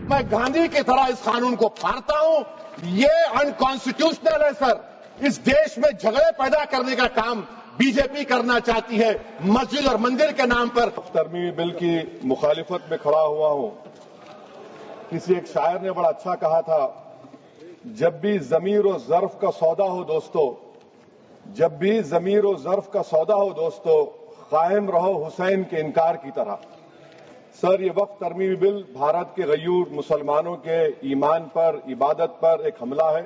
میں گاندھی کی طرح اس قانون کو پھاڑتا ہوں. یہ انکانسٹیٹیوشنل ہے سر. اس دیش میں جھگڑے پیدا کرنے کا کام بی جے پی کرنا چاہتی ہے مسجد اور مندر کے نام پر. ترمیمی بل کی مخالفت میں کھڑا ہوا ہوں. کسی ایک شاعر نے بڑا اچھا کہا تھا، جب بھی ضمیر و ظرف کا سودا ہو دوستو، جب بھی ضمیر و ظرف کا سودا ہو دوستو، قائم رہو حسین کے انکار کی طرح. سر، یہ وقف ترمیمی بل بھارت کے غیور مسلمانوں کے ایمان پر، عبادت پر ایک حملہ ہے.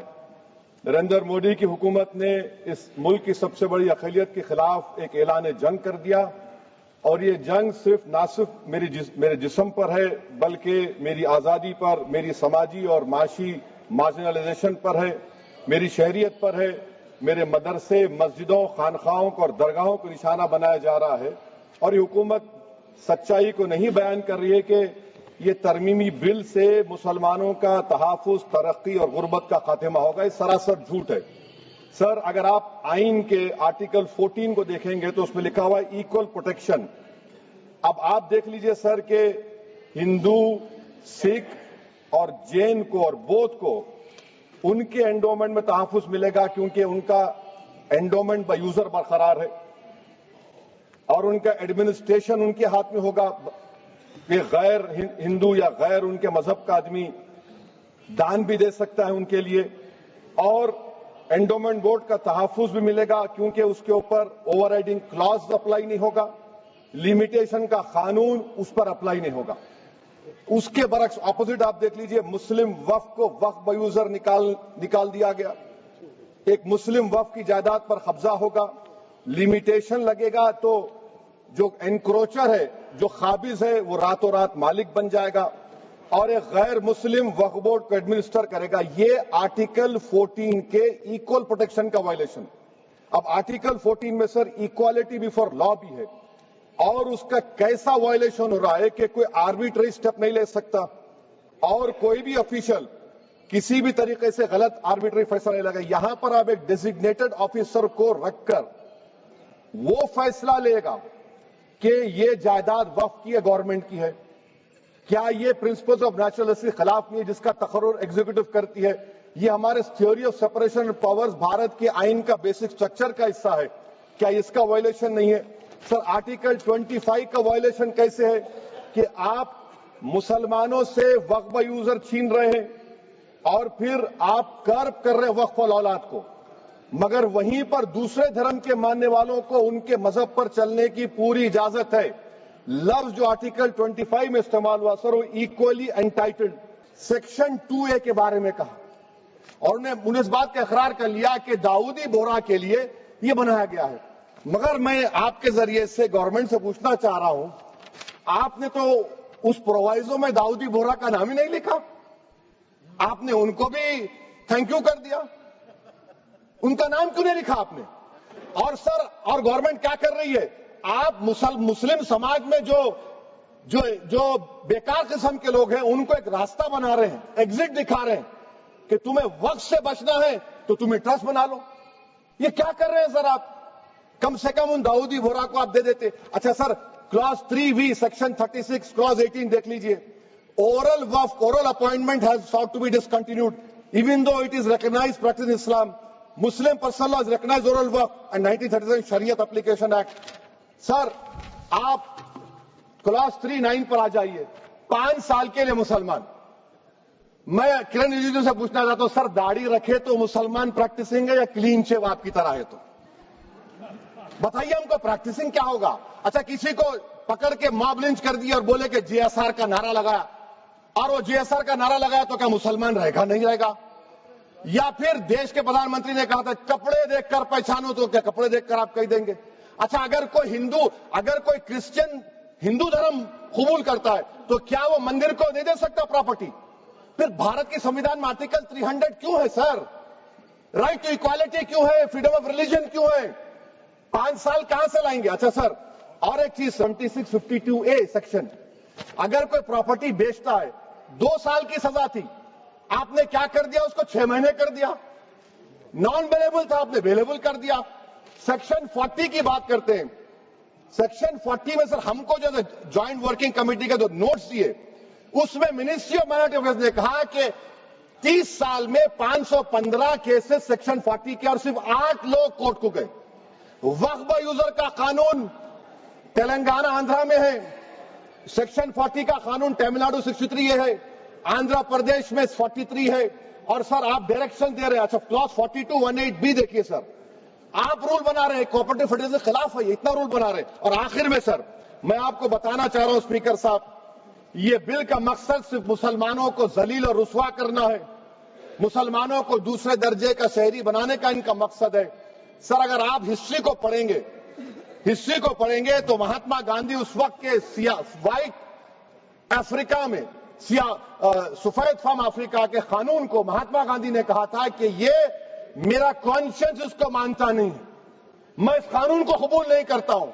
نریندر مودی کی حکومت نے اس ملک کی سب سے بڑی اقلیت کے خلاف ایک اعلان جنگ کر دیا، اور یہ جنگ نہ صرف میرے جسم پر ہے بلکہ میری آزادی پر، میری سماجی اور معاشی مارجنلائزیشن پر ہے، میری شہریت پر ہے. میرے مدرسے، مسجدوں، خانقاہوں اور درگاہوں کو نشانہ بنایا جا رہا ہے. اور یہ حکومت سچائی کو نہیں بیان کر رہی ہے کہ یہ ترمیمی بل سے مسلمانوں کا تحفظ، ترقی اور غربت کا خاتمہ ہوگا. یہ سراسر جھوٹ ہے. سر، اگر آپ آئین کے آرٹیکل 14 کو دیکھیں گے تو اس میں لکھا ہوا ہے ایکول پروٹیکشن. اب آپ دیکھ لیجئے سر کہ ہندو، سکھ اور جین کو اور بودھ کو ان کے انڈومنٹ میں تحفظ ملے گا کیونکہ ان کا انڈومنٹ با یوزر برقرار ہے، اور ان کا ایڈمنسٹریشن ان کے ہاتھ میں ہوگا کہ غیر ہندو یا غیر ان کے مذہب کا آدمی دان بھی دے سکتا ہے ان کے لیے. اور انڈومنٹ بورڈ کا تحفظ بھی ملے گا کیونکہ اس کے اوپر اوور رائڈنگ کلاز اپلائی نہیں ہوگا، لمیٹیشن کا قانون اس پر اپلائی نہیں ہوگا. اس کے برعکس اپوزٹ آپ دیکھ لیجئے، مسلم وقف کو وقف با یوزر نکال دیا گیا. ایک مسلم وقف کی جائیداد پر قبضہ ہوگا، لمیٹیشن لگے گا تو جو انکروچر ہے، جو قابض ہے، وہ راتوں رات مالک بن جائے گا اور ایک غیر مسلم وقف بورڈ کو ایڈمنسٹر کرے گا. یہ آرٹیکل 14 کے ایکول پروٹیکشن کا وائلیشن. اب آرٹیکل 14 میں سر ایکوالٹی بیفور لا بھی ہے، اور اس کا کیسا وائلیشن ہو رہا ہے کہ کوئی آربیٹری سٹیپ نہیں لے سکتا اور کوئی بھی افیشل کسی بھی طریقے سے غلط آربیٹری فیصلہ نہیں لگا. یہاں پر آپ ایک ڈیزگنیٹڈ آفیسر کو رکھ کر وہ فیصلہ لے گا کہ یہ جائیداد وقف کی ہے، گورنمنٹ کی ہے. کیا یہ پرنسپلز آف نیچرلسٹی کے خلاف نہیں ہے جس کا تقرر ایگزیکٹو کرتی ہے؟ یہ ہمارے theory of separation of powers Bharat کے آئین کا بیسک سٹرکچر کا حصہ ہے. کیا اس کا وائلیشن نہیں ہے؟ سر، آرٹیکل 25 کا وائلیشن کیسے ہے کہ آپ مسلمانوں سے وقف با یوزر چھین رہے ہیں اور پھر آپ کرب کر رہے ہیں وقف الاولاد کو، مگر وہیں پر دوسرے دھرم کے ماننے والوں کو ان کے مذہب پر چلنے کی پوری اجازت ہے. لفظ جو آرٹیکل 25 میں استعمال ہوا سر، وہ ایکولی انٹائٹلڈ. سیکشن 2A کے بارے میں کہا اور انہوں نے اس بات کا اقرار کر لیا کہ داؤدی بورا کے لیے یہ بنایا گیا ہے. مگر میں آپ کے ذریعے سے گورنمنٹ سے پوچھنا چاہ رہا ہوں، آپ نے تو اس پرووائزو میں داؤدی بورا کا نام ہی نہیں لکھا. آپ نے ان کو بھی تھینک یو کر دیا، ان کا نام کیوں نہیں لکھا آپ نے؟ اور سر، اور گورنمنٹ کیا کر رہی ہے؟ آپ مسلم سماج میں جو بیکار قسم کے لوگ ہیں ان کو ایک راستہ بنا رہے ہیں، ایگزٹ دکھا رہے ہیں کہ تمہیں وقت سے بچنا ہے تو تمہیں ٹرسٹ بنا لو. یہ کیا کر رہے ہیں سر آپ؟ کم سے کم ان داؤدی بورا کو آپ دے دیتے. اچھا سر، کلاس 3V سیکشن 36 کلاس 18 دیکھ لیجئے. Oral waqf, oral appointment has sought to be discontinued even though it is recognized practice in Islam. Muslim personal law has recognized oral waqf and 1937 Shariat Application Act. سر، آپ class 3-9 پر آ جائیے. 5 سال کے لیے مسلمان. میں کرن رجیجو سے پوچھنا چاہتا ہوں، سر داڑھی رکھے تو مسلمان پریکٹسنگ ہے یا کلین شیو آپ کی طرح ہے؟ تو بتائیے ہم کو پریکٹسنگ کیا ہوگا؟ اچھا، کسی کو پکڑ کے ماب لنچ کر دیا اور بولے کہ GSR کا نعرہ لگایا، اور وہ GSR کا نعرہ لگایا تو کیا مسلمان رہے گا؟ نہیں رہے گا. یا پھر دیش کے پردھان منتری نے کہا تھا کپڑے دیکھ کر پہچانو، تو کیا کپڑے دیکھ کر آپ کہہ دیں گے؟ اچھا، اگر کوئی کرسچن ہندو دھرم قبول کرتا ہے تو کیا وہ مندر کو نہیں دے سکتا پراپرٹی؟ پھر بھارت کے سمویدھان میں آرٹیکل 300 کیوں ہے سر؟ رائٹ ٹو ایکوالٹی کیوں ہے؟ فریڈم آف ریلیجن کیوں ہے؟ 5 سال کہاں سے لائیں گے؟ اچھا سر، اور ایک چیز 7652A سیکشن، اگر کوئی پراپرٹی بیچتا ہے 2 سال کی سزا تھی، آپ نے کیا کر دیا؟ اس کو 6 مہینے کر دیا. نان بیلیبل تھا، آپ نے بیلیبل کر دیا. سیکشن 40 کی بات کرتے ہیں. سیکشن 40 میں سر ہم کو جو جوائنٹ ورکنگ کمیٹی کا جو نوٹس دیے اس میں منسٹری آف مائنورٹی افیئرز نے کہا کہ 30 سال میں 515 کیسز سیکشن 40 کے اور صرف 8 لوگ کورٹ کو گئے. وقف یوزر کا قانون تلنگانہ آندھرا میں ہے, سیکشن 40 کا قانون تمل ناڈو 63 یہ ہے, آندھرا پردیش میں 43 ہے. اور سر آپ ڈائریکشن دے رہے ہیں, اچھا کلاس 4218B دیکھیے سر, آپ رول بنا رہے ہیں کوآپریٹو فیڈرلزم کے خلاف ہے, یہ اتنا رول بنا رہے ہیں. اور آخر میں سر میں آپ کو بتانا چاہ رہا ہوں اسپیکر صاحب, یہ بل کا مقصد صرف مسلمانوں کو ذلیل اور رسوا کرنا ہے, مسلمانوں کو دوسرے درجے کا شہری بنانے کا ان کا مقصد ہے. سر اگر آپ ہسٹری کو پڑھیں گے تو مہاتما گاندھی اس وقت کے وائٹ افریقہ میں سفید فام افریقہ کے قانون کو مہاتما گاندھی نے کہا تھا کہ یہ میرا کانشنس اس کو مانتا نہیں, میں اس قانون کو قبول نہیں کرتا ہوں.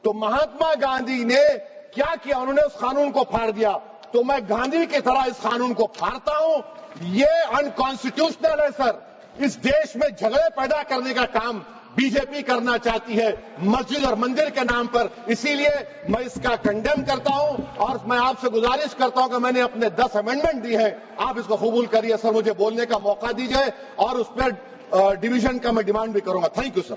تو مہاتما گاندھی نے کیا کیا, انہوں نے اس قانون کو پھاڑ دیا. تو میں گاندھی کی طرح اس قانون کو پھاڑتا ہوں. یہ انکانسٹیٹیوشنل ہے سر. اس دیش میں جھگڑے پیدا کرنے کا کام بی جے پی کرنا چاہتی ہے مسجد اور مندر کے نام پر. اسی لیے میں اس کا کنڈیم کرتا ہوں اور میں آپ سے گزارش کرتا ہوں کہ میں نے اپنے 10 امینڈمنٹ دی ہیں, آپ اس کو قبول کریے. سر مجھے بولنے کا موقع دیجیے اور اس پر ڈویژن کا میں ڈیمانڈ بھی کروں گا. Thank you sir.